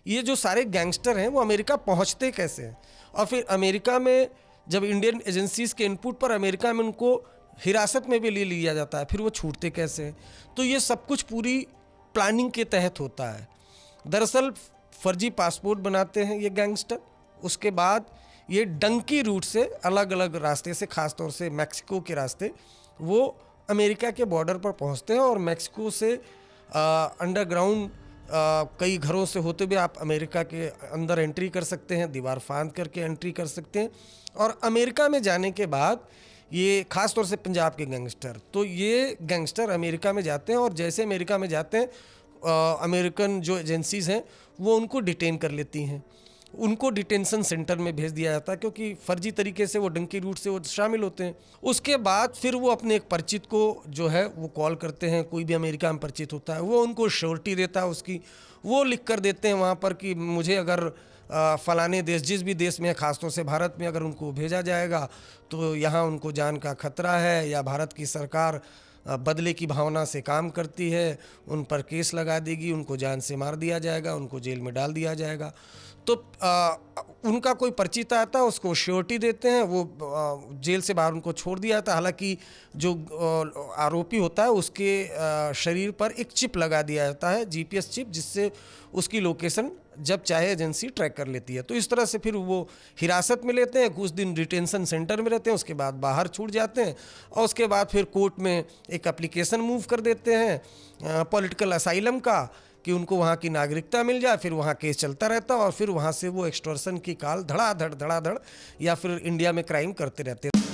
ये जो सारे गैंगस्टर हैं वो अमेरिका पहुंचते कैसे हैं, और फिर अमेरिका में जब इंडियन एजेंसीज़ के इनपुट पर अमेरिका में उनको हिरासत में भी ले लिया जाता है, फिर वो छूटते कैसे हैं। तो ये सब कुछ पूरी प्लानिंग के तहत होता है। दरअसल फर्जी पासपोर्ट बनाते हैं ये गैंगस्टर, उसके बाद ये डंकी रूट से अलग अलग रास्ते से, ख़ास तौर से मैक्सिको के रास्ते, वो अमेरिका के बॉर्डर पर पहुंचते हैं और मैक्सिको से अंडरग्राउंड कई घरों से होते हुए आप अमेरिका के अंदर एंट्री कर सकते हैं, दीवार फांद करके एंट्री कर सकते हैं। और अमेरिका में जाने के बाद ये ख़ास तौर से पंजाब के गैंगस्टर, तो ये गैंगस्टर अमेरिका में जाते हैं और जैसे अमेरिका में जाते हैं अमेरिकन जो एजेंसीज़ हैं वो उनको डिटेन कर लेती हैं, उनको डिटेंशन सेंटर में भेज दिया जाता है, क्योंकि फर्जी तरीके से वो डंकी रूट से वो शामिल होते हैं। उसके बाद फिर वो अपने एक परिचित को जो है वो कॉल करते हैं, कोई भी अमेरिका में परिचित होता है वो उनको श्योरिटी देता है उसकी, वो लिख कर देते हैं वहाँ पर कि मुझे अगर फ़लाने देश, जिस भी देश में, ख़ासतौर से भारत में अगर उनको भेजा जाएगा तो यहाँ उनको जान का खतरा है, या भारत की सरकार बदले की भावना से काम करती है, उन पर केस लगा देगी, उनको जान से मार दिया जाएगा, उनको जेल में डाल दिया जाएगा। तो उनका कोई परिचित आता है, उसको श्योरिटी देते हैं, वो जेल से बाहर उनको छोड़ दिया जाता है। हालांकि जो आरोपी होता है उसके शरीर पर एक चिप लगा दिया जाता है, जीपीएस चिप, जिससे उसकी लोकेशन जब चाहे एजेंसी ट्रैक कर लेती है। तो इस तरह से फिर वो हिरासत में लेते हैं, कुछ दिन डिटेंशन सेंटर में रहते हैं, उसके बाद बाहर छूट जाते हैं और उसके बाद फिर कोर्ट में एक एप्लीकेशन मूव कर देते हैं पॉलिटिकल असाइलम का, कि उनको वहाँ की नागरिकता मिल जाए। फिर वहाँ केस चलता रहता है और फिर वहाँ से वो एक्सटॉर्शन की कॉल धड़ाधड़ या फिर इंडिया में क्राइम करते रहते हैं।